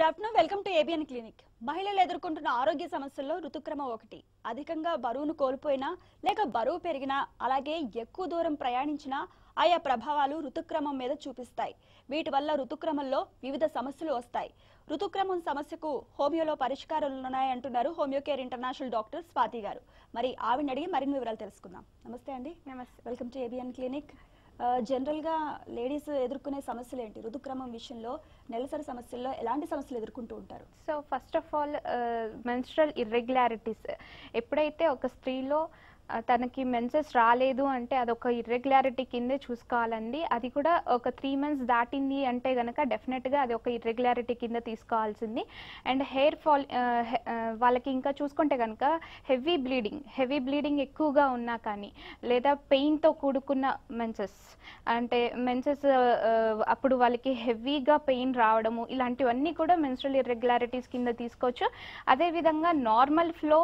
Afternoon welcome to ABN clinic. మహిళలు ఎదుర్కొంటున్న ఆరోగ్య సమస్యల్లో ఋతుక్రమం ఒకటి. అధికంగా బరువును కోల్పోయినా లేక బరువు పెరిగినా అలాగే ఎక్కువ దూరం ప్రయాణించినా ఆయా ప్రభావాలు ఋతుక్రమం మీద చూపిస్తాయి. వీటి వల్ల ఋతుక్రమంలో వివిధ సమస్యలు వస్తాయి. ఋతుక్రమం సమస్యకు హోమియోలో పరిష్కారాలు ఉన్నాయంటున్నారు Homeo Care International doctor Swathi garu. మరి ఆవిడని అడిగి మరిన్ని వివరాలు తెలుసుకుందాం. నమస్తే అండి. నమస్తే. Welcome to ABN clinic. జనరల్గా లేడీస్ ఎదుర్కొనే సమస్యలు ఏంటి? ఋతుక్రమం విషయంలో నెలసరి సమస్యల్లో ఎలాంటి సమస్యలు ఎదుర్కొంటూ ఉంటారు? So first of all menstrual irregularities ఎప్పుడైతే ఒక స్త్రీలో తనకి మెన్సెస్ రాలేదు అంటే అదొక ఇర్రెగ్యులారిటీ కిందే చూసుకోవాలండి. అది కూడా ఒక 3 months దాటింది అంటే కనుక డెఫినెట్గా అది ఒక ఇర్రెగ్యులారిటీ కింద తీసుకోవాల్సింది. అండ్ హెయిర్ ఫాల్ వాళ్ళకి ఇంకా చూసుకుంటే కనుక హెవీ బ్లీడింగ్ ఎక్కువగా ఉన్నా కానీ లేదా పెయిన్తో కూడుకున్న మెన్సెస్ అంటే మెన్సెస్ అప్పుడు వాళ్ళకి హెవీగా పెయిన్ రావడము ఇలాంటివన్నీ కూడా మెన్స్ట్రల్ ఇర్రెగ్యులారిటీస్ కింద తీసుకోవచ్చు. అదేవిధంగా నార్మల్ ఫ్లో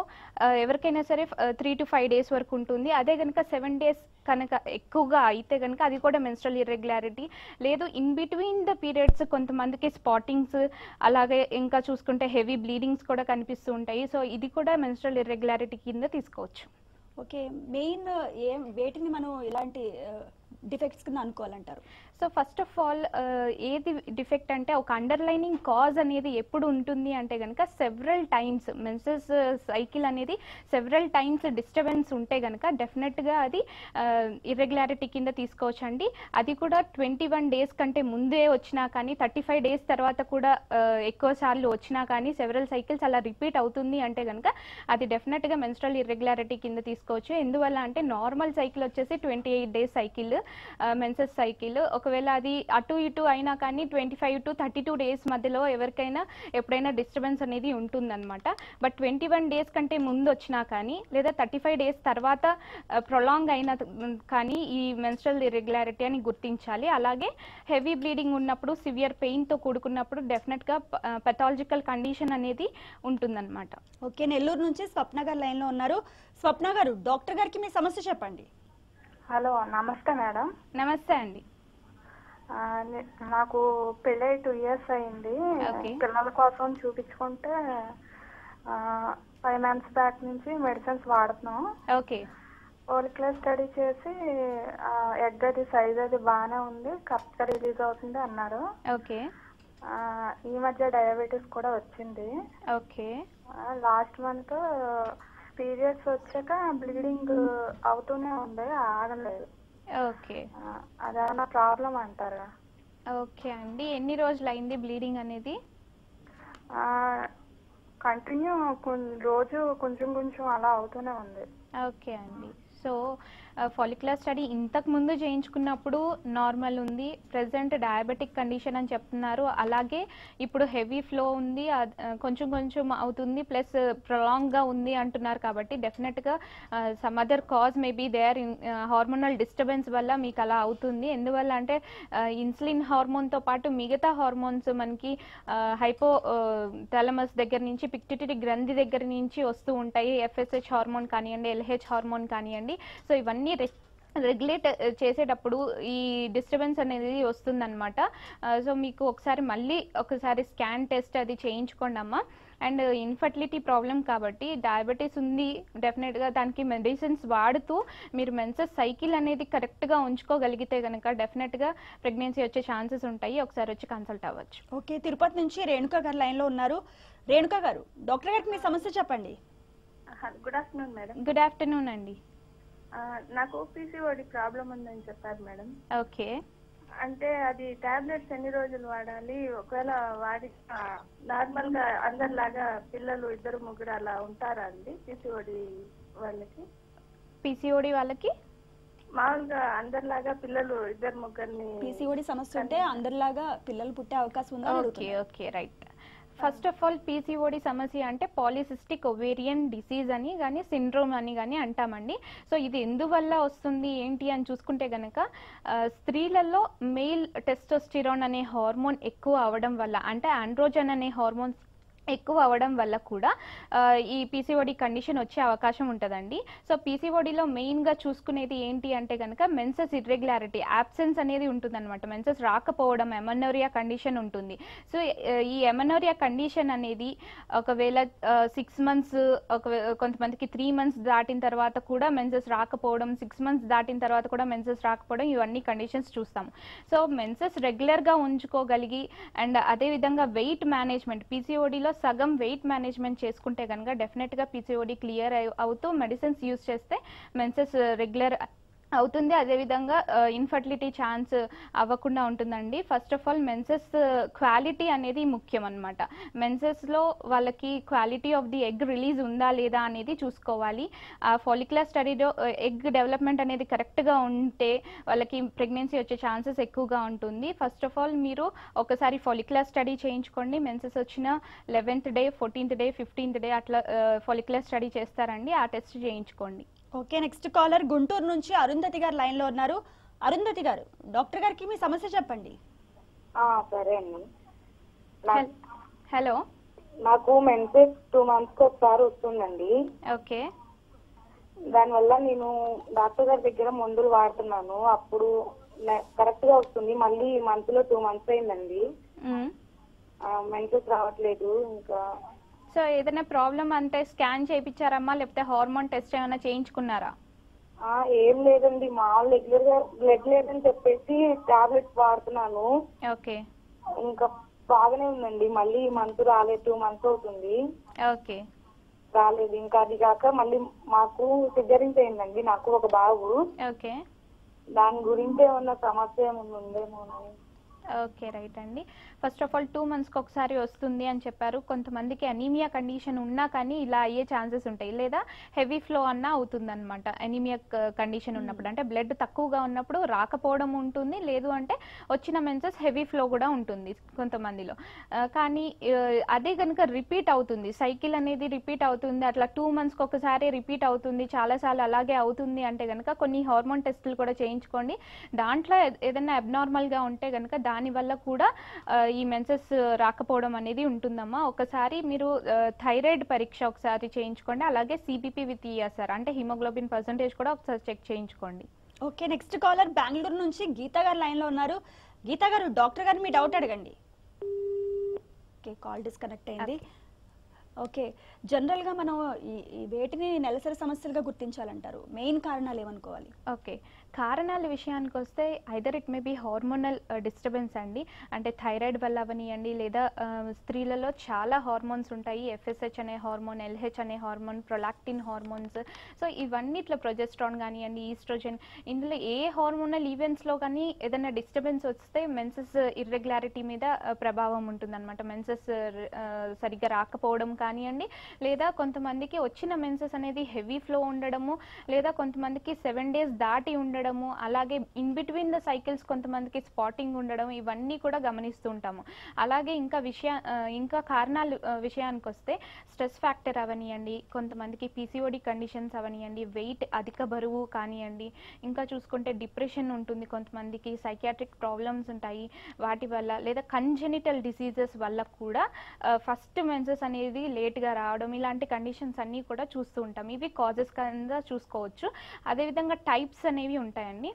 ఎవరికైనా సరే 3 to 5 days వరకు ఉంటుంది. అదే కనుక 7 days కనుక ఎక్కువగా అయితే కనుక అది కూడా మెన్స్ట్రల్ ఇర్రెగ్యులారిటీ. లేదు ఇన్ బిట్వీన్ ద పీరియడ్స్ కొంతమందికి స్పాటింగ్స్ అలాగే ఇంకా చూసుకుంటే హెవీ బ్లీడింగ్స్ కూడా కనిపిస్తూ ఉంటాయి. సో ఇది కూడా మెన్స్ట్రల్ ఇర్రెగ్యులారిటీ కింద తీసుకోవచ్చు. ఓకే, మెయిన్ వేటిని మనం ఇలాంటి డిఫెక్ట్స్ కింద అనుకోవాలంటారు? సో ఫస్ట్ ఆఫ్ ఆల్ ఏది డిఫెక్ట్ అంటే ఒక అండర్లైనింగ్ కాజ్ అనేది ఎప్పుడు ఉంటుంది అంటే కనుక సెవరల్ టైమ్స్ మెన్సెస్ సైకిల్ అనేది సెవరల్ టైమ్స్ డిస్టర్బెన్స్ ఉంటే కనుక డెఫినెట్గా అది ఇర్రెగ్యులారిటీ కింద తీసుకోవచ్చు అండి. అది కూడా 21 days కంటే ముందే వచ్చినా కానీ 35 days తర్వాత కూడా ఎక్కువ సార్లు వచ్చినా కానీ సెవరల్ సైకిల్స్ అలా రిపీట్ అవుతుంది అంటే కనుక అది డెఫినెట్గా మెన్స్ట్రల్ ఇర్రెగ్యులారిటీ కింద తీసుకోవచ్చు. ఎందువల్ల అంటే నార్మల్ సైకిల్ వచ్చేసి 28 days సైకిల్ మెన్సెస్ సైకిల్. ఒకవేళ అది అటు ఇటు అయినా కానీ 25 to 32 days మధ్యలో ఎవరికైనా ఎప్పుడైనా డిస్టర్బెన్స్ అనేది ఉంటుందన్నమాట. బట్ 21 days కంటే ముందు వచ్చినా కానీ లేదా 35 days తర్వాత ప్రొలాంగ్ అయినా కానీ ఈ మెన్స్ట్రల్ ఇర్రెగ్యులారిటీ అని గుర్తించాలి. అలాగే హెవీ బ్లీడింగ్ ఉన్నప్పుడు సివియర్ పెయిన్తో కూడుకున్నప్పుడు డెఫినెట్గా పెథాలజికల్ కండిషన్ అనేది ఉంటుందన్నమాట. ఓకే, నెల్లూరు నుంచి స్వప్న గారు లైన్లో ఉన్నారు. స్వప్న గారు, డాక్టర్ గారికి మీ సమస్య చెప్పండి. హలో, నమస్తే మేడం. నమస్తే అండి. నాకు పెళ్ళై 2 years అయింది. పిల్లల కోసం చూపించుకుంటే 5 months బ్యాక్ నుంచి మెడిసిన్స్ వాడుతున్నాం. ఓకే. ఓలిక్యులర్ స్టడీ చేసి ఎగ్ అది సైజ్ అది బాగానే ఉంది, కరెక్ట్గా రిలీజ్ అవుతుంది అన్నారు. ఓకే. ఈ మధ్య డయాబెటీస్ కూడా వచ్చింది. ఓకే. లాస్ట్ మంత్ పీరియడ్స్ వచ్చాక బ్లీడింగ్ అవుతూనే ఉంది, ఆగలేదు. ఓకే. అదేమన్నా ప్రాబ్లం అంటారా? ఓకే అండి, ఎన్ని రోజులు అయింది బ్లీడింగ్ అనేది? కంటిన్యూ రోజు కొంచెం కొంచెం అలా అవుతూనే ఉంది. ఓకే అండి. సో ఫాలిక్యులర్ స్టడీ ఇంతకు ముందు చేయించుకున్నప్పుడు నార్మల్ ఉంది, ప్రెసెంట్ డయాబెటిక్ కండిషన్ అని చెప్తున్నారు. అలాగే ఇప్పుడు హెవీ ఫ్లో ఉంది, కొంచెం కొంచెం అవుతుంది, ప్లస్ ప్రొలాంగ్గా ఉంది అంటున్నారు. కాబట్టి డెఫినెట్గా some other cause maybe there hormonal disturbance వల్ల మీకు అలా అవుతుంది. ఎందువల్ల అంటే ఇన్సులిన్ హార్మోన్తో పాటు మిగతా హార్మోన్స్ మనకి హైపో థాలమస్ దగ్గర నుంచి పిట్యూటరీ గ్రంథి దగ్గర నుంచి వస్తూ ఉంటాయి. FSH హార్మోన్ కానివ్వండి, LH హార్మోన్ కానివ్వండి. సో ఇవన్నీ రెగ్యులేట్ చేసేటప్పుడు ఈ డిస్టర్బెన్స్ అనేది వస్తుందన్నమాట. సో మీకు మళ్ళీ ఒకసారి స్కాన్ టెస్ట్ అది చేయించుకోండి అమ్మా. అండ్ ఇన్ఫర్టిలిటీ ప్రాబ్లం కాబట్టి డయాబెటీస్ ఉంది, డెఫినెట్గా దానికి మెడిసిన్స్ వాడుతూ మీరు మెన్సెస్ సైకిల్ అనేది కరెక్ట్గా ఉంచుకోగలిగితే కనుక డెఫినెట్గా ప్రెగ్నెన్సీ వచ్చే ఛాన్సెస్ ఉంటాయి. ఒకసారి వచ్చి కన్సల్ట్ అవ్వచ్చు. ఓకే, తిరుపతి నుంచి రేణుకా గారు లైన్లో ఉన్నారు. రేణుకా గారు, డాక్టర్ గారికి మీ సమస్య చెప్పండి. Good afternoon madam. Good afternoon అండి. నాకు PCOD ప్రాబ్లం ఉందని చెప్పారు మేడం. ఓకే. అంటే అది టాబ్లెట్స్ ఎన్ని రోజులు వాడాలి? ఒకవేళ వాడి నార్మల్ గా అందరిలాగా పిల్లలు 2-3 అలా ఉంటారా అండి PCOD వాళ్ళకి? PCOD వాళ్ళకి మామూలుగా అందరిలాగా పిల్లలు 2-3 PCOD సమస్య ఉంటే అందరిలాగా పిల్లలు పుట్టే అవకాశం ఉందా? Okay. Okay, right. First of all PCOD సమస్య అంటే పాలిసిస్టిక్ ఒవేరియన్ డిసీజ్ అని కానీ సిండ్రోమ్ అని కానీ అంటామండి. సో ఇది ఎందువల్ల వస్తుంది ఏంటి అని చూసుకుంటే కనుక స్త్రీలలో మెయిల్ టెస్టోస్టిరాన్ అనే హార్మోన్ ఎక్కువ అవడం వల్ల, అంటే ఆండ్రోజన్ అనే హార్మోన్ ఎక్కువ అవ్వడం వల్ల కూడా ఈ పీసీఓడి కండిషన్ వచ్చే అవకాశం ఉంటుందండి. సో పీసీఓడిలో మెయిన్గా చూసుకునేది ఏంటి అంటే కనుక మెన్సెస్ ఇర్రెగ్యులారిటీ, యాబ్సెన్స్ అనేది ఉంటుందన్నమాట. మెన్సెస్ రాకపోవడం, ఎమనోరియా కండిషన్ ఉంటుంది. సో ఈ ఎమనోరియా కండిషన్ అనేది ఒకవేళ 6 months, కొంతమందికి 3 months దాటిన తర్వాత కూడా మెన్సెస్ రాకపోవడం, 6 months దాటిన తర్వాత కూడా మెన్సెస్ రాకపోవడం, ఇవన్నీ కండిషన్స్ చూస్తాము. సో మెన్సెస్ రెగ్యులర్గా ఉంచుకోగలిగి అండ్ అదేవిధంగా వెయిట్ మేనేజ్మెంట్, పీసీఓడిలో సగం వెయిట్ మేనేజ్మెంట్ చేసుకుంటే కనుక డెఫినెట్గా పీసీఓడి క్లియర్ అవుతూ మెడిసిన్స్ యూజ్ చేస్తే మెన్సెస్ రెగ్యులర్ అవుతుంది. అదేవిధంగా ఇన్ఫర్టిలిటీ ఛాన్స్ అవ్వకుండా ఉంటుందండి. First of all menses quality అనేది ముఖ్యం అనమాట. మెన్సెస్లో వాళ్ళకి quality of the egg release ఉందా లేదా అనేది చూసుకోవాలి. ఫాలిక్యులర్ స్టడీలో ఎగ్ డెవలప్మెంట్ అనేది కరెక్ట్గా ఉంటే వాళ్ళకి ప్రెగ్నెన్సీ వచ్చే ఛాన్సెస్ ఎక్కువగా ఉంటుంది. ఫస్ట్ ఆఫ్ ఆల్ మీరు ఒకసారి ఫాలిక్యులర్ స్టడీ చేయించుకోండి. మెన్సెస్ వచ్చిన 11th day, 14th day, 15th day అట్లా ఫాలిక్యులర్ స్టడీ చేస్తారండి. ఆ టెస్ట్ చేయించుకోండి. ఓకే, నెక్స్ట్ కాలర్ గుంటూరు నుంచి అరుంధతి గారు లైన్ లో ఉన్నారు. అరుంధతి గారు, డాక్టర్ గారికి మీ సమస్య చెప్పండి. సరే అండి. హలో, నాకు మెన్సెస్ 2 months ఒకసారి వస్తుందండి. ఓకే. దానివల్ల నేను డాక్టర్ గారి దగ్గర మందులు వాడుతున్నాను. అప్పుడు కరెక్ట్ గా వస్తుంది. మళ్ళీ మంత్ లో 2 months అయిందండి, మెన్సెస్ రావట్లేదు. ఇంకా సో ఏదైనా ప్రాబ్లం అంటే స్కాన్ చేయించారమ్మా, లేకపోతే హార్మోన్ టెస్ట్ ఏమైనా చేయించుకున్నారా? ఏం లేదండి, మామూలు రెగ్యులర్ గా బ్లడ్ లేదని చెప్పేసి టాబ్లెట్స్ వాడుతున్నాను. ఓకే. ఇంకా బాగానే ఉందండి. మళ్ళీ మంత్ రాలేదు, 2 months అవుతుంది. ఓకే. రాలేదు. ఇంకా అది కాక మళ్ళీ మాకు సిజరింగ్ అయిందండి, నాకు ఒక బాబు. ఓకే. దాని గురించి ఏమన్నా సమస్య ఏమన్నా ఉందేమో. ఓకే, రైట్ అండి. ఫస్ట్ ఆఫ్ ఆల్ 2 monthsకి ఒకసారి వస్తుంది అని చెప్పారు. కొంతమందికి అనీమియా కండిషన్ ఉన్నా కానీ ఇలా అయ్యే ఛాన్సెస్ ఉంటాయి, లేదా హెవీ ఫ్లో అన్నా అవుతుందన్నమాట. అనీమియా కండిషన్ ఉన్నప్పుడు అంటే బ్లడ్ తక్కువగా ఉన్నప్పుడు రాకపోవడం ఉంటుంది, లేదు అంటే వచ్చిన మెన్సెస్ హెవీ ఫ్లో కూడా ఉంటుంది కొంతమందిలో. కానీ అదే కనుక రిపీట్ అవుతుంది, సైకిల్ అనేది రిపీట్ అవుతుంది, అట్లా 2 monthsకి ఒకసారి రిపీట్ అవుతుంది, చాలాసార్లు అలాగే అవుతుంది అంటే కనుక కొన్ని హార్మోన్ టెస్టులు కూడా చేయించుకోండి. దాంట్లో ఏదైనా అబ్నార్మల్గా ఉంటే కనుక దానివల్ల కూడా ఈ మెన్సెస్ రాకపోవడం అనేది ఉంటుందమ్మా. ఒకసారి మీరు థైరాయిడ్ పరీక్ష ఒకసారి చేయించుకోండి. అలాగే సిబిపి విత్ ఈఎస్ఆర్ అంటే హిమోగ్లోబిన్ పర్సంటేజ్ కూడా ఒకసారి చెక్ చేయించుకోండి. ఓకే, నెక్స్ట్ కాలర్ బెంగళూరు నుంచి గీతా గారు లైన్ లో ఉన్నారు. గీతా గారు, డాక్టర్ గారు మీ డౌట్ అడగండి. ఓకే, కాల్ డిస్కనెక్ట్ అయింది. ఓకే, జనరల్గా మనం ఈ వేటిని నెలసరి సమస్యలుగా గుర్తించాలంటారు, మెయిన్ కారణాలు ఏమనుకోవాలి? ఓకే, కారణాల విషయానికి వస్తే either it may be hormonal disturbance అండి. అంటే థైరాయిడ్ వల్ల అవనియండి, లేదా స్త్రీలలో చాలా హార్మోన్స్ ఉంటాయి, ఎఫ్ఎస్హెచ్ అనే హార్మోన్, ఎల్హెచ్ అనే హార్మోన్, ప్రొలాక్టిన్ హార్మోన్స్. సో ఇవన్నీ ఇట్లా ప్రొజెస్ట్రాన్ కానివ్వండి, ఈస్ట్రోజన్, ఇందులో ఏ హార్మోనల్ ఈవెంట్స్లో కానీ ఏదైనా డిస్టర్బెన్స్ వస్తే మెన్సెస్ ఇర్రెగ్యులారిటీ మీద ప్రభావం ఉంటుందన్నమాట. మెన్సెస్ సరిగ్గా రాకపోవడం కానివ్వండి, లేదా కొంతమందికి వచ్చిన మెన్సెస్ అనేది హెవీ ఫ్లో ఉండడము, లేదా కొంతమందికి 7 days దాటి ఉండడము, అలాగే ఇన్ బిట్వీన్ ద సైకిల్స్ కొంతమందికి స్పాటింగ్ ఉండడం, ఇవన్నీ కూడా గమనిస్తూ ఉంటాము. అలాగే ఇంకా కారణాలు విషయానికి వస్తే స్ట్రెస్ ఫ్యాక్టర్ అవనియండి, కొంతమందికి పీసీఓడి కండిషన్స్ అవనియండి, వెయిట్ అధిక బరువు కానివ్వండి, ఇంకా చూసుకుంటే డిప్రెషన్ ఉంటుంది, కొంతమందికి సైకియాట్రిక్ ప్రాబ్లమ్స్ ఉంటాయి వాటి వల్ల, లేదా కంజెనిటల్ డిసీజెస్ వల్ల కూడా ఫస్ట్ మెన్సెస్ అనేది లేట్గా రావడం, ఇలాంటి కండిషన్స్ అన్నీ కూడా చూస్తూ ఉంటాం. ఇవి కాజెస్ కింద చూసుకోవచ్చు. అదేవిధంగా టైప్స్ అనేవి ఉంటాయండి.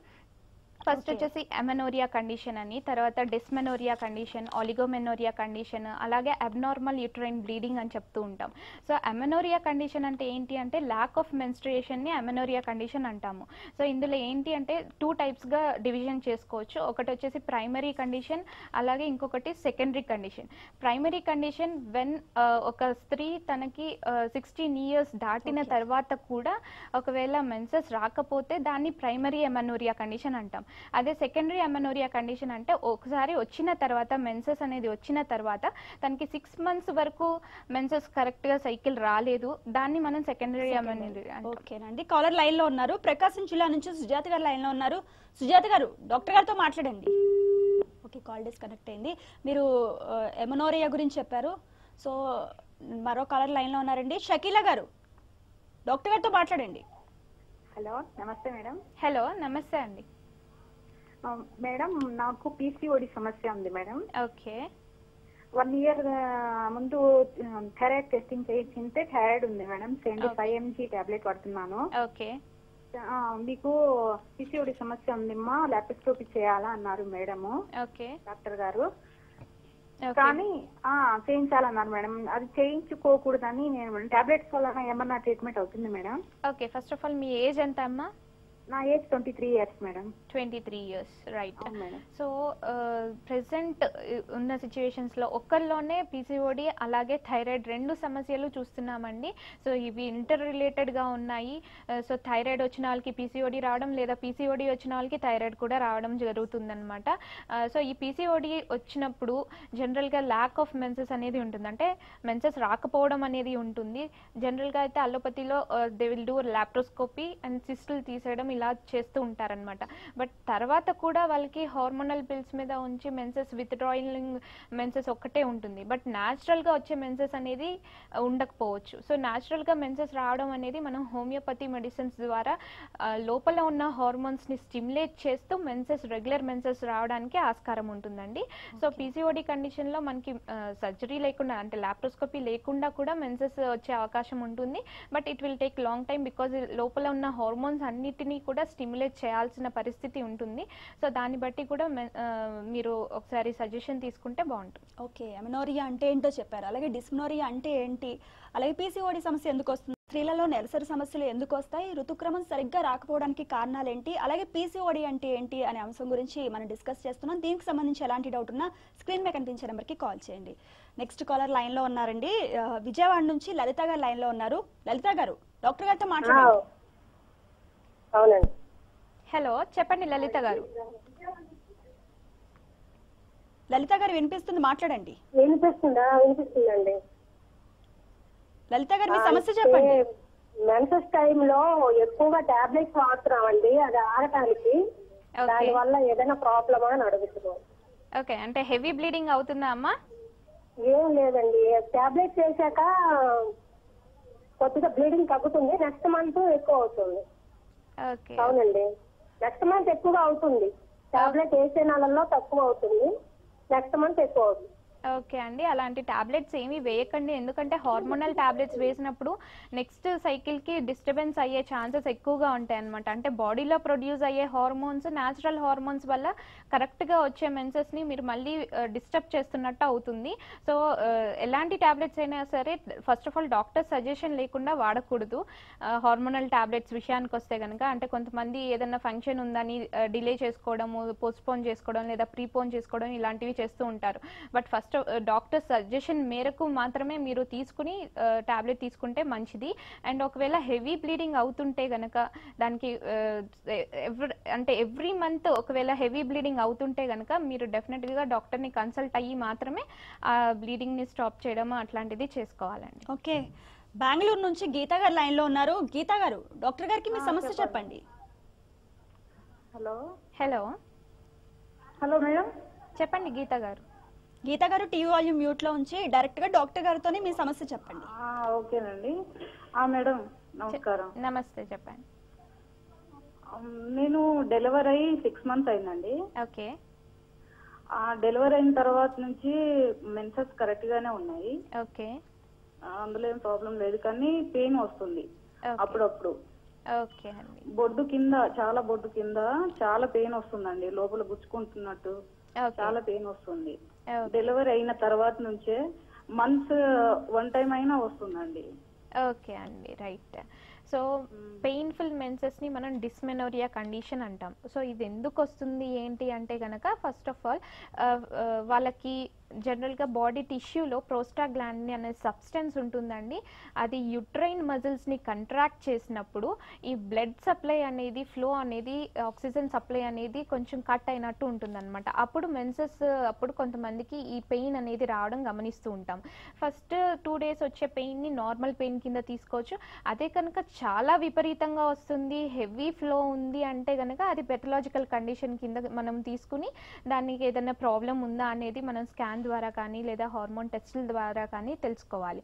ఫస్ట్ వచ్చేసి ఎమెనోరియా కండిషన్ అని, తర్వాత డిస్మెనోరియా కండిషన్, ఆలిగోమెనోరియా కండిషన్, అలాగే అబ్నార్మల్ యూట్రైన్ బ్లీడింగ్ అని చెప్తూ ఉంటాం. సో ఎమెనోరియా కండిషన్ అంటే ఏంటి అంటే ల్యాక్ ఆఫ్ మెన్స్ట్రుయేషన్ని ఎమెనోరియా కండిషన్ అంటాము. సో ఇందులో ఏంటి అంటే 2 typesగా డివిజన్ చేసుకోవచ్చు. ఒకటి వచ్చేసి ప్రైమరీ కండిషన్, అలాగే ఇంకొకటి secondary condition. Primary condition when ఒక స్త్రీ తనకి 16 years దాటిన తర్వాత కూడా ఒకవేళ మెన్సెస్ రాకపోతే దాన్ని ప్రైమరీ ఎమెనోరియా కండిషన్ అంటాం. అదే సెకండరీ ఎమెనోరియా కండిషన్ అంటే ఒకసారి వచ్చిన తర్వాత మెన్సెస్ అనేది వచ్చిన తర్వాత తనకి 6 months వరకు మెన్సెస్ కరెక్ట్గా సైకిల్ రాలేదు, దాన్ని మనం సెకండరీ ఎమెనోరియా. ఓకేనండి, కాలర్ లైన్ లో ఉన్నారు. ప్రకాశం జిల్లా నుంచి సుజాత గారు లైన్ లో ఉన్నారు. సుజాత గారు, డాక్టర్ గారితో మాట్లాడండి. ఓకే, కాల్ డిస్కనెక్ట్ అయింది. మీరు ఎమెనోరియా గురించి చెప్పారు. సో మరో కాలర్ లైన్ లో ఉన్నారండి. షకీలా గారు, డాక్టర్ గారితో మాట్లాడండి. హలో, నమస్తే మేడం. హలో, నమస్తే అండి. మేడం, నాకు పీసీఓడి సమస్య ఉంది మేడం. ఓకే. 1 year ముందు థైరాయిడ్ టెస్టింగ్ చేయించింటే థైరాయిడ్ ఉంది మేడం. 75 mg టాబ్లెట్ వాడుతున్నాను. ఓకే. మీకు పిసిఓడి సమస్య ఉందమ్మా, లాప్రోస్కోపీ చేయాలా అన్నారు మేడము, ఓకే డాక్టర్ గారు. కానీ చేయించాలన్నారు మేడం. అది చేయించుకోకూడదని నేను టాబ్లెట్స్ వల్ల ఏమన్నా ట్రీట్మెంట్ అవుతుంది madam? Okay. First of all me age ఎంత అమ్మా? నా age 23 years madam. 23 years, right. Madam. So present ఉన్న సిచ్యువేషన్స్లో ఒక్కరిలోనే పీసీఓడి అలాగే థైరాయిడ్ 2 సమస్యలు చూస్తున్నామండి. సో ఇవి ఇంటర్ రిలేటెడ్గా ఉన్నాయి. సో థైరాయిడ్ వచ్చిన వాళ్ళకి పీసీఓడి రావడం, లేదా పీసీఓడి వచ్చిన వాళ్ళకి థైరాయిడ్ కూడా రావడం జరుగుతుందన్నమాట. సో ఈ పీసీఓడి వచ్చినప్పుడు జనరల్గా ల్యాక్ ఆఫ్ మెన్సెస్ అనేది ఉంటుంది, అంటే మెన్సెస్ రాకపోవడం అనేది ఉంటుంది. జనరల్గా అయితే అలోపతిలో they will do laparoscopy and సిస్టులు తీసేయడం ఇలా చేస్తూ ఉంటారనమాట. బట్ తర్వాత కూడా వాళ్ళకి హార్మోనల్ పిల్స్ మీద ఉంచి మెన్సెస్ విత్డ్రాయింగ్ మెన్సెస్ ఒక్కటే ఉంటుంది. బట్ న్యాచురల్గా వచ్చే మెన్సెస్ అనేది ఉండకపోవచ్చు. సో న్యాచురల్గా మెన్సెస్ రావడం అనేది మనం హోమియోపతి మెడిసిన్స్ ద్వారా లోపల ఉన్న హార్మోన్స్ని స్టిమ్యులేట్ చేస్తూ రెగ్యులర్ మెన్సెస్ రావడానికి ఆస్కారం ఉంటుందండి. సో పీసీఓడి కండిషన్లో మనకి సర్జరీ లేకుండా, అంటే లాప్రోస్కోపీ లేకుండా కూడా మెన్సెస్ వచ్చే అవకాశం ఉంటుంది. But it will take long time, because లోపల ఉన్న హార్మోన్స్ అన్నిటినీ కూడా స్టిమ్యులేట్ చేయాల్సిన పరిస్థితి ఉంటుంది. సో దాన్ని బట్టి కూడా మీరు ఒకసారి సజెషన్ తీసుకుంటే బాగుంటుంది. ఓకే, అమెనోరియా అంటే ఏంటో చెప్పారు, అలాగే డిస్మెనోరియా అంటే ఏంటి, అలాగే పీసీఓడి సమస్య ఎందుకు వస్తుంది, స్త్రీలలో నెలసరి సమస్యలు ఎందుకు వస్తాయి, ఋతుక్రమం సరిగ్గా రాకపోవడానికి కారణాలు ఏంటి, అలాగే పీసీఓడి అంటే ఏంటి అనే అంశం గురించి మనం డిస్కస్ చేస్తున్నాం. దీనికి సంబంధించి ఎలాంటి డౌట్ ఉన్నా స్క్రీన్ మీద కనిపించే నెంబర్కి కాల్ చేయండి. నెక్స్ట్ కాలర్ లైన్లో ఉన్నారండి, విజయవాడ నుంచి లలిత గారు లైన్లో ఉన్నారు. లలిత గారు, డాక్టర్ గారితో మాట్లాడండి. అవునండి. హలో, చెప్పండి లలిత గారు. లలిత గారు వినిపిస్తుంది, మాట్లాడండి. వినిపిస్తుందండి. లలిత గారు మీ సమస్య చెప్పండి. మెన్సెస్ టైంలో ఎక్కువగా టాబ్లెట్స్ వాడుతున్నామండి, అది ఆగటానికి. దాని వల్ల ఏదైనా ప్రాబ్లమా అని అడుగుతున్నాం. ఓకే, అంటే హెవీ బ్లీడింగ్ అవుతుందా అమ్మా? ఏం లేదండి, టాబ్లెట్స్ వేసాక కొద్దిగా బ్లీడింగ్ తగ్గుతుంది, నెక్స్ట్ మంత్ ఎక్కువ అవుతుంది. అవునండి, నెక్స్ట్ మంత్ ఎక్కువగా అవుతుంది. టాబ్లెట్ వేసే నెలల్లో తక్కువ అవుతుంది, నెక్స్ట్ మంత్ ఎక్కువ అవుతుంది. ఓకే అండి, అలాంటి టాబ్లెట్స్ ఏమీ వేయకండి. ఎందుకంటే హార్మోనల్ టాబ్లెట్స్ వేసినప్పుడు నెక్స్ట్ సైకిల్కి డిస్టర్బెన్స్ అయ్యే ఛాన్సెస్ ఎక్కువగా ఉంటాయి అనమాట. అంటే బాడీలో ప్రొడ్యూస్ అయ్యే హార్మోన్స్, న్యాచురల్ హార్మోన్స్ వల్ల కరెక్ట్గా వచ్చే మెన్సెస్ని మీరు మళ్ళీ డిస్టర్బ్ చేస్తున్నట్టు అవుతుంది. సో ఎలాంటి టాబ్లెట్స్ అయినా సరే first of all doctor suggestion లేకుండా వాడకూడదు. హార్మోనల్ టాబ్లెట్స్ విషయానికి వస్తే కనుక, అంటే కొంతమంది ఏదైనా ఫంక్షన్ ఉందని డిలే చేసుకోవడము, పోస్ట్పోన్ చేసుకోవడం, లేదా ప్రీపోన్ చేసుకోవడం ఇలాంటివి చేస్తూ ఉంటారు. బట్ ఫస్ట్ డాక్టర్ సజెషన్ మేరకు మాత్రమే మీరు తీసుకుని టాబ్లెట్ తీసుకుంటే మంచిది. అండ్ ఒకవేళ హెవీ బ్లీడింగ్ అవుతుంటే గనక దానికి అంటే ఎవ్రీ మంత్ ఒకవేళ హెవీ బ్లీడింగ్ అవుతుంటే గనక మీరు డెఫినెట్గా డాక్టర్ని కన్సల్ట్ అయ్యి మాత్రమే ఆ బ్లీడింగ్ని స్టాప్ చేయడం అట్లాంటిది చేసుకోవాలండి. ఓకే, బెంగళూరు నుంచి గీతా గారు లైన్లో ఉన్నారు. గీతా గారు, డాక్టర్ గారికి మీ సమస్య చెప్పండి. హలో హలో హలో మేడం, చెప్పండి గీతా గారు. గీతా గారు, టీవీ వాల్యూమ్ మ్యూట్ లో ఉంచి డైరెక్ట్ గా డాక్టర్ గారితోనే మీ సమస్య చెప్పండి. ఓకేనండి. మేడం నమస్కారం. నమస్తే, చెప్పండి. నేను డెలివరీ అయ్యి 6 months అయిందండి. ఓకే. డెలివరీ అయిన తర్వాత నుంచి మెన్సెస్ కరెక్ట్ గానే ఉన్నాయి. ఓకే, అందులో ఏం ప్రాబ్లం లేదు, కానీ పెయిన్ వస్తుంది అప్పుడప్పుడు. ఓకే అండి. బొడ్డు కింద చాలా పెయిన్ వస్తుందండి, లోపల గుచ్చుకుంటున్నట్టు చాలా పెయిన్ వస్తుంది. డెలివరీ అయిన తర్వాత నుంచే మంత్స్ 1 time అయినా వస్తుందండి. ఓకే అండి, రైట్. సో పెయిన్ఫుల్ మెన్సెస్ని మనం డిస్మెనోరియా కండిషన్ అంటాం. సో ఇది ఎందుకు వస్తుంది ఏంటి అంటే కనుక, ఫస్ట్ ఆఫ్ ఆల్ వాళ్ళకి జనరల్గా బాడీ టిష్యూలో ప్రోస్టాగ్లాండిన్ అనే సబ్స్టెన్స్ ఉంటుందండి. అది యుట్రైన్ మజిల్స్ని కంట్రాక్ట్ చేసినప్పుడు ఈ బ్లడ్ సప్లై అనేది, ఫ్లో అనేది, ఆక్సిజన్ సప్లై అనేది కొంచెం కట్ అయినట్టు ఉంటుందన్నమాట. అప్పుడు మెన్సెస్ అప్పుడు కొంతమందికి ఈ పెయిన్ అనేది రావడం గమనిస్తూ ఉంటాం. ఫస్ట్ 2 days వచ్చే పెయిన్ని నార్మల్ పెయిన్ కింద తీసుకోవచ్చు. అదే కనుక చాలా విపరీతంగా వస్తుంది, హెవీ ఫ్లో ఉంది అంటే కనుక అది పెథలాజికల్ కండిషన్ కింద మనం తీసుకుని దానికి ఏదైనా ప్రాబ్లం ఉందా అనేది మనం స్కాన్ స్కాన్ ద్వారా కానీ లేదా హార్మోన్ టెస్టుల ద్వారా కానీ తెలుసుకోవాలి.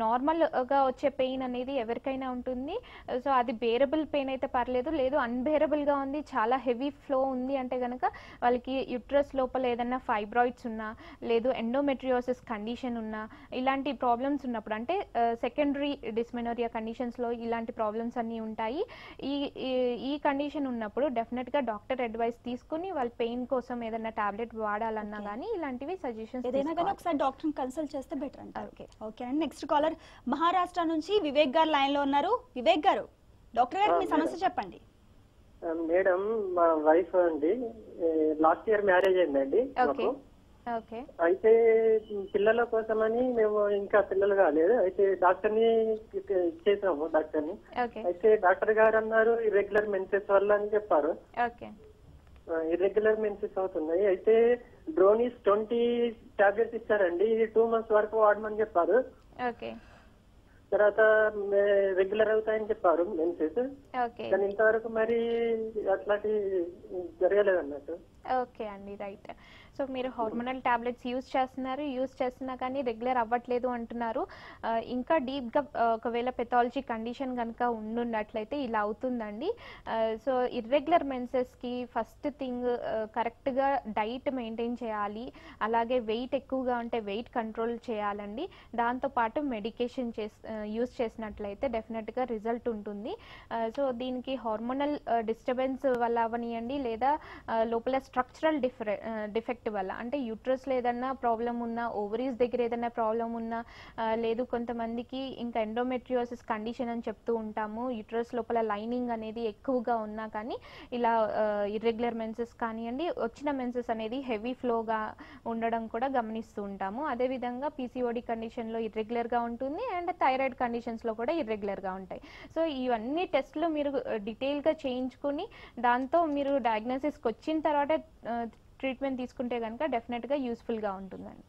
నార్మల్గా వచ్చే పెయిన్ అనేది ఎవరికైనా ఉంటుంది. సో అది బేరబుల్ పెయిన్ అయితే పర్లేదు, లేదు అన్బేరబుల్గా ఉంది, చాలా హెవీ ఫ్లో ఉంది అంటే కనుక వాళ్ళకి యుట్రస్ లోపల ఏదైనా ఫైబ్రాయిడ్స్ ఉన్నా, లేదు ఎండోమెట్రియోసిస్ కండిషన్ ఉన్నా, ఇలాంటి ప్రాబ్లమ్స్ ఉన్నప్పుడు అంటే సెకండరీ డిస్మెనోరియా కండిషన్స్లో ఇలాంటి ప్రాబ్లమ్స్ అన్నీ ఉంటాయి. ఈ కండిషన్ ఉన్నప్పుడు డెఫినెట్గా డాక్టర్ అడ్వైస్ తీసుకుని వాళ్ళ పెయిన్ కోసం ఏదైనా టాబ్లెట్ వాడాలన్నా కానీ ఇలాంటివి సజెషన్స్ ఏదైనా కానీ ఒకసారి డాక్టర్ని కన్సల్ట్ చేస్తే బెటర్ అంటారు. ఓకే అండి. నెక్స్ట్ కాలర్ మహారాష్ట్ర నుంచి వివేక్ గారు లైన్ లో ఉన్నారు. వివేక్ గారు, డాక్టర్ గారు మీ సమస్య చెప్పండి. మేడం, మా వైఫ్ అండి లాస్ట్ ఇయర్ మ్యారేజ్ అయిందండి. అయితే పిల్లల కోసమని మేము ఇంకా పిల్లలు కాలేదు, అయితే డాక్టర్ ని చేసాము. డాక్టర్ ని అయితే డాక్టర్ గారు అన్నారు ఇర్రెగ్యులర్ మెన్సెస్ వల్ల అని చెప్పారు. ఇర్రెగ్యులర్ మెన్సెస్ అవుతున్నాయి. అయితే డ్రోనిస్ 20 టాబ్లెట్స్ ఇచ్చారండి. ఇది 2 months వరకు వాడమని చెప్పారు. తర్వాత రెగ్యులర్ అవుతాయని చెప్పారు మెన్సెస్. కానీ ఇంతవరకు మరి అట్లాంటి జరగలేదు అన్నట్టు. ఓకే అండి, రైట్. సో మీరు హార్మోనల్ టాబ్లెట్స్ యూజ్ చేస్తున్నా కానీ రెగ్యులర్ అవ్వట్లేదు అంటున్నారు. ఇంకా డీప్గా ఒకవేళ పెథాలజీ కండిషన్ కనుక ఉండున్నట్లయితే ఇలా అవుతుందండి. సో ఇర్రెగ్యులర్ మెన్సెస్కి ఫస్ట్ థింగ్ కరెక్ట్గా డైట్ మెయింటైన్ చేయాలి. అలాగే వెయిట్ ఎక్కువగా ఉంటే వెయిట్ కంట్రోల్ చేయాలండి. దాంతోపాటు మెడికేషన్ యూజ్ చేసినట్లయితే డెఫినెట్గా రిజల్ట్ ఉంటుంది. సో దీనికి హార్మోనల్ డిస్టర్బెన్స్ వల్ల అవనియండి, లేదా లోపల స్ట్రక్చరల్ డిఫెక్ట్ వల్ల అంటే యూట్రస్లో ఏదన్నా ప్రాబ్లం ఉన్నా, ఓవరీస్ దగ్గర ఏదైనా ప్రాబ్లం ఉన్నా, లేదు కొంతమందికి ఇంకా ఎండోమెట్రియోసిస్ కండిషన్ అని చెప్తూ ఉంటాము, యూట్రస్ లోపల లైనింగ్ అనేది ఎక్కువగా ఉన్నా కానీ ఇలా ఇర్రెగ్యులర్ మెన్సెస్ కానివ్వండి, వచ్చిన మెన్సెస్ అనేది హెవీ ఫ్లోగా ఉండడం కూడా గమనిస్తూ ఉంటాము. అదేవిధంగా పీసీఓడి కండిషన్లో ఇర్రెగ్యులర్గా ఉంటుంది అండ్ థైరాయిడ్ కండిషన్స్లో కూడా ఇర్రెగ్యులర్గా ఉంటాయి. సో ఇవన్నీ టెస్ట్లు మీరు డీటెయిల్గా చేయించుకుని దాంతో మీరు డయాగ్నోసిస్కి వచ్చిన తర్వాత ట్రీట్మెంట్ తీసుకుంటే కనుక డెఫినెట్గా యూస్ఫుల్గా ఉంటుందండి.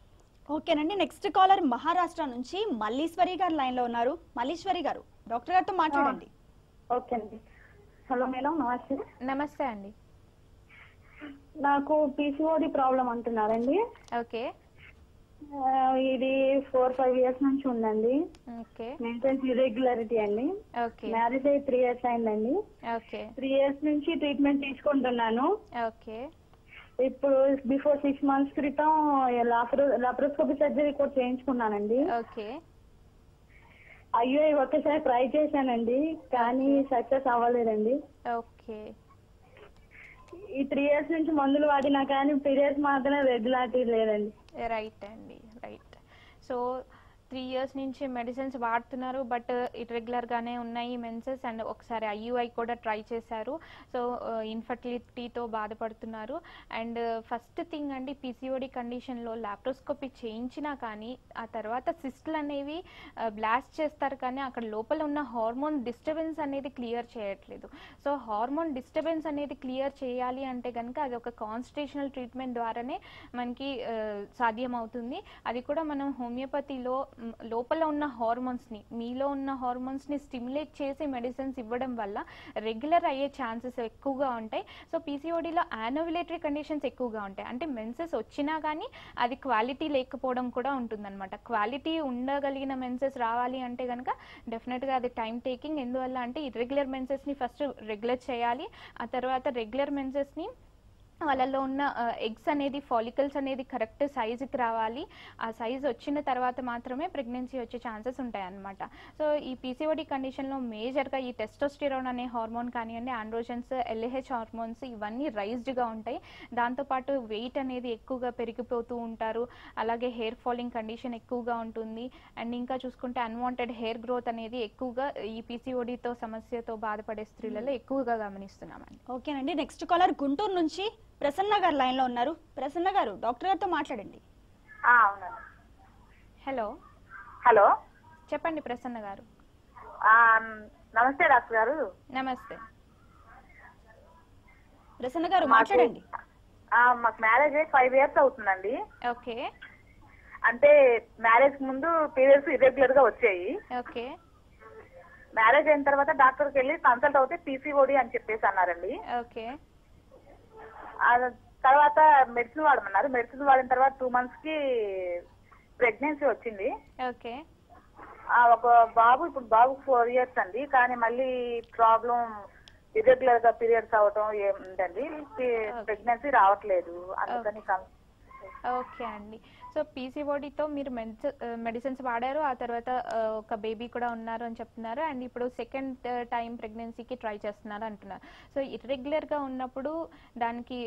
ఓకేనండి. నెక్స్ట్ కాలర్ మహారాష్ట్ర నుంచి మల్లీశ్వరి గారు లైన్ లో ఉన్నారు. మల్లీశ్వరి గారు, డాక్టర్ గారితో మాట్లాడండి. ఓకే అండి. హలో మేడం, నమస్తే. నమస్తే అండి. నాకు పీసీఓడి ప్రాబ్లం అంటున్నారండి. ఓకే. ఇది 4-5 years నుంచి ఉందండి. మెయింటెన్స్ ఇర్రెగ్యులారిటీ అండి. మ్యారేజ్ అయ్యి 3 years అయిందండి. 3 years నుంచి ట్రీట్మెంట్ తీసుకుంటున్నాను. ఇప్పుడు బిఫోర్ 6 months క్రితం లాప్రోస్కోపీ సర్జరీ కూడా చేయించుకున్నానండి. అయ్యో ఒక్కసారి ట్రై చేశానండి కానీ సక్సెస్ అవ్వలేదండి. ఈ 3 years నుంచి మందులు వాడినా కానీ పీరియడ్స్ మాత్రమే రెగ్యులారిటీ లేదండి. రైట్ అండి, రైట్. సో 3 years నుంచి మెడిసిన్స్ వాడుతున్నారు, బట్ ఇర్రెగ్యులర్గానే ఉన్నాయి మెన్సెస్. అండ్ ఒకసారి ఐయుఐ కూడా ట్రై చేశారు. సో ఇన్ఫర్టిలిటీతో బాధపడుతున్నారు. అండ్ ఫస్ట్ థింగ్ అండి, పీసీఓడి కండిషన్లో లాప్రోస్కోపీ చేయించినా కానీ ఆ తర్వాత సిస్టులు అనేవి బ్లాస్ట్ చేస్తారు, కానీ అక్కడ లోపల ఉన్న హార్మోన్ డిస్టర్బెన్స్ అనేది క్లియర్ చేయట్లేదు. సో హార్మోన్ డిస్టర్బెన్స్ అనేది క్లియర్ చేయాలి అంటే కనుక అది ఒక కాన్స్టిట్యూషనల్ ట్రీట్మెంట్ ద్వారానే మనకి సాధ్యమవుతుంది. అది కూడా మనం హోమియోపతిలో లోపల ఉన్న హార్మోన్స్ని, మీలో ఉన్న హార్మోన్స్ని స్టిమ్యులేట్ చేసి మెడిసిన్స్ ఇవ్వడం వల్ల రెగ్యులర్ అయ్యే ఛాన్సెస్ ఎక్కువగా ఉంటాయి. సో పీసీఓడిలో యానోవులేటరీ కండిషన్స్ ఎక్కువగా ఉంటాయి. అంటే మెన్సెస్ వచ్చినా కానీ అది క్వాలిటీ లేకపోవడం కూడా ఉంటుందన్నమాట. క్వాలిటీ ఉండగలిగిన మెన్సెస్ రావాలి అంటే కనుక డెఫినెట్గా అది టైం టేకింగ్. ఎందువల్ల అంటే ఇర్రెగ్యులర్ మెన్సెస్ని ఫస్ట్ రెగ్యులర్ చేయాలి, ఆ తర్వాత రెగ్యులర్ మెన్సెస్ని వాళ్ళలో ఉన్న ఎగ్స్ అనేది, ఫాలికల్స్ అనేది కరెక్ట్ సైజుకి రావాలి. ఆ సైజ్ వచ్చిన తర్వాత మాత్రమే ప్రెగ్నెన్సీ వచ్చే ఛాన్సెస్ ఉంటాయన్నమాట. సో ఈ పీసీఓడి కండిషన్లో మేజర్గా ఈ టెస్టోస్టిరాన్ అనే హార్మోన్ కానివ్వండి, ఆండ్రోజన్స్, ఎల్ఏహెచ్ హార్మోన్స్ ఇవన్నీ రైజ్డ్గా ఉంటాయి. దాంతోపాటు వెయిట్ అనేది ఎక్కువగా పెరిగిపోతూ ఉంటారు. అలాగే హెయిర్ ఫాలింగ్ కండిషన్ ఎక్కువగా ఉంటుంది. అండ్ ఇంకా చూసుకుంటే అన్వాంటెడ్ హెయిర్ గ్రోత్ అనేది ఎక్కువగా ఈ పీసీఓడితో సమస్యతో బాధపడే స్త్రీలలో ఎక్కువగా గమనిస్తున్నామండి. ఓకేనండి. నెక్స్ట్ కాలర్ గుంటూరు నుంచి ప్రసన్న గారు లైన్ లో ఉన్నారు. ప్రసన్న గారు, డాక్టర్ గారితో మాట్లాడండి. హలో. హలో, చెప్పండి ప్రసన్న గారు. నమస్తే డాక్టర్ గారు. నమస్తే ప్రసన్న గారు, మాట్లాడండి. మాకు మ్యారేజ్ 5 years అవుతుందండి. ఓకే. అంటే మ్యారేజ్ ముందు పీరియడ్స్ ఇర్రెగ్యులర్ గా వచ్చాయి. ఓకే. మ్యారేజ్ అయిన తర్వాత డాక్టర్కి వెళ్ళి కన్సల్ట్ అవుతే పీసీఓడి అని చెప్పేసి అన్నారండి. ఓకే. తర్వాత మెడిసిన్ వాడమన్నారు. మెడిసిన్ వాడిన తర్వాత 2 months కి ప్రెగ్నెన్సీ వచ్చింది. ఓకే. ఒక బాబు, ఇప్పుడు బాబుకి 4 years అండి. కానీ మళ్ళీ ప్రాబ్లం ఇర్రెగ్యులర్ గా పీరియడ్స్ అవటం ఏముందండి, ప్రెగ్నెన్సీ రావట్లేదు. అందుకని ఓకే అండి. సో పీసీఓడితో మీరు మెడిసిన్స్ వాడారు, ఆ తర్వాత ఒక బేబీ కూడా ఉన్నారు అని చెప్తున్నారు, అండ్ ఇప్పుడు సెకండ్ టైం ప్రెగ్నెన్సీకి ట్రై చేస్తున్నారు అంటున్నారు. సో ఇర్రెగ్యులర్గా ఉన్నప్పుడు దానికి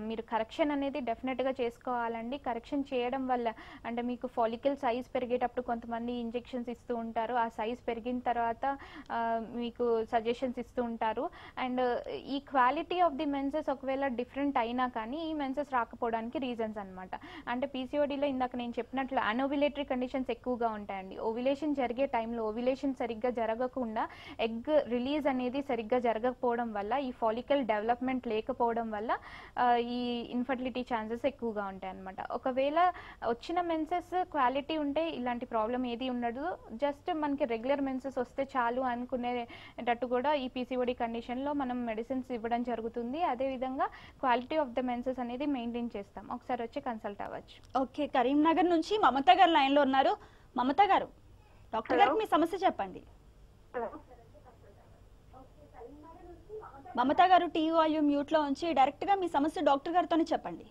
మీరు కరెక్షన్ అనేది డెఫినెట్గా చేసుకోవాలండి. కరెక్షన్ చేయడం వల్ల అంటే మీకు ఫాలికల్ సైజ్ పెరిగేటప్పుడు కొంతమంది ఇంజెక్షన్స్ ఇస్తూ ఉంటారు, ఆ సైజ్ పెరిగిన తర్వాత మీకు సజెషన్స్ ఇస్తూ ఉంటారు. అండ్ ఈ క్వాలిటీ ఆఫ్ ది మెన్సెస్ ఒకవేళ డిఫరెంట్ అయినా కానీ ఈ మెన్సెస్ రాకపోవడానికి రీజన్స్ అనమాట. అంటే పీసీఓడిలో ఇందాక నేను చెప్పినట్లు అనోవిలేటరీ కండిషన్స్ ఎక్కువగా ఉంటాయండి. ఓవిలేషన్ జరిగే టైంలో ఓవిలేషన్ సరిగ్గా జరగకుండా ఎగ్ రిలీజ్ అనేది సరిగ్గా జరగకపోవడం వల్ల, ఈ ఫాలికల్ డెవలప్మెంట్ లేకపోవడం వల్ల ఈ ఇన్ఫర్టిలిటీ ఛాన్సెస్ ఎక్కువగా ఉంటాయి అనమాట. ఒకవేళ వచ్చిన మెన్సెస్ క్వాలిటీ ఉంటే ఇలాంటి ప్రాబ్లం ఏది ఉండదు. జస్ట్ మనకి రెగ్యులర్ మెన్సెస్ వస్తే చాలు అనుకునేటట్టు కూడా ఈ పీసీఓడి కండిషన్లో మనం మెడిసిన్స్ ఇవ్వడం జరుగుతుంది. అదేవిధంగా క్వాలిటీ ఆఫ్ ద మెన్సెస్ అనేది మెయింటైన్ చేస్తాం. ఒకసారి వచ్చి కన్సల్ట్ అవ్వచ్చు. ఓకే, కరీంనగర్ నుంచి మమత గారు లైన్ లో ఉన్నారు. మమత గారు, డాక్టర్ గారికి మీ సమస్య చెప్పండి. మమత గారు టీవీ వాల్యూమ్ మ్యూట్ లో ఉంచి డైరెక్ట్ గా మీ సమస్య డాక్టర్ గారితోనే చెప్పండి.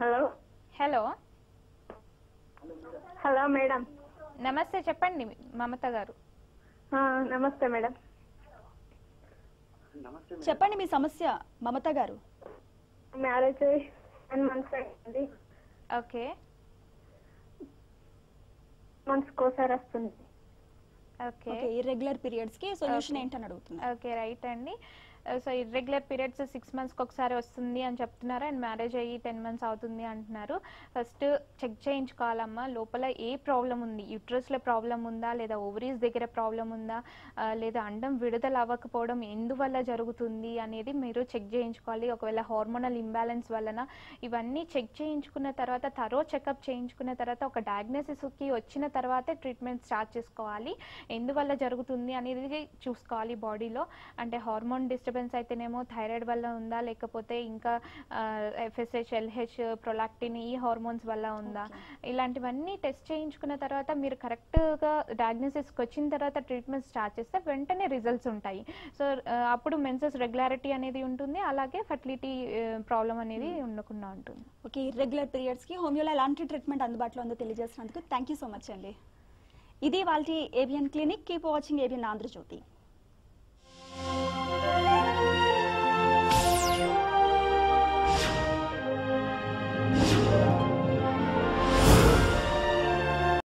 Hello hello hello madam. నమస్తే, చెప్పండి మమత గారు. నమస్తే మేడం. చెప్పండి మీ సమస్య మమత గారు. మ్యారేజ్ 10 months అయింది. ఓకే. మంత్స్ కోసారి వస్తుంది. ఓకే. ఇర్రెగ్యులర్ పీరియడ్స్ కి సొల్యూషన్ ఏంటని అడుగుతున్నారు. ఓకే, రైట్ అండి. సో ఇర్రెగ్యులర్ పీరియడ్స్ 6 monthsకి ఒకసారి వస్తుంది అని చెప్తున్నారు, అండ్ మ్యారేజ్ అయ్యి 10 months అవుతుంది అంటున్నారు. ఫస్ట్ చెక్ చేయించుకోవాలమ్మా, లోపల ఏ ప్రాబ్లం ఉంది, యూట్రస్లో ప్రాబ్లం ఉందా, లేదా ఓవరీస్ దగ్గర ప్రాబ్లం ఉందా, లేదా అండం విడుదల అవ్వకపోవడం ఎందువల్ల జరుగుతుంది అనేది మీరు చెక్ చేయించుకోవాలి. ఒకవేళ హార్మోనల్ ఇంబ్యాలెన్స్ వలన, ఇవన్నీ చెక్ చేయించుకున్న తర్వాత థరో చెకప్ చేయించుకున్న తర్వాత ఒక డయాగ్నోసిస్కి వచ్చిన తర్వాతే ట్రీట్మెంట్ స్టార్ట్ చేసుకోవాలి. ఎందువల్ల జరుగుతుంది అనేది చూసుకోవాలి బాడీలో. అంటే హార్మోన్ డిస్టర్బెన్స్ అయితేనేమో థైరాయిడ్ వల్ల ఉందా, లేకపోతే ఇంకా FSH, LH, ప్రొలాక్టిన్ ఈ హార్మోన్స్ వల్ల ఉందా, ఇలాంటివన్నీ టెస్ట్ చేయించుకున్న తర్వాత మీరు కరెక్ట్గా డయాగ్నోసిస్కి వచ్చిన తర్వాత ట్రీట్మెంట్ స్టార్ట్ చేస్తే వెంటనే రిజల్ట్స్ ఉంటాయి. సో అప్పుడు మెన్సెస్ రెగ్యులారిటీ అనేది ఉంటుంది, అలాగే ఫర్టిలిటీ ప్రాబ్లం అనేది ఉండకుండా ఉంటుంది. ఓకే, ఇర్రెగ్యులర్ పీరియడ్స్ కి హోమియోలో ఎలాంటి ట్రీట్మెంట్ అందుబాటులో ఉందో తెలియజేసినందుకు థ్యాంక్ యూ సో మచ్ అండి. ఇది వాళ్ళ ABN clinic. Keep watching ABN Andhra Jyothi.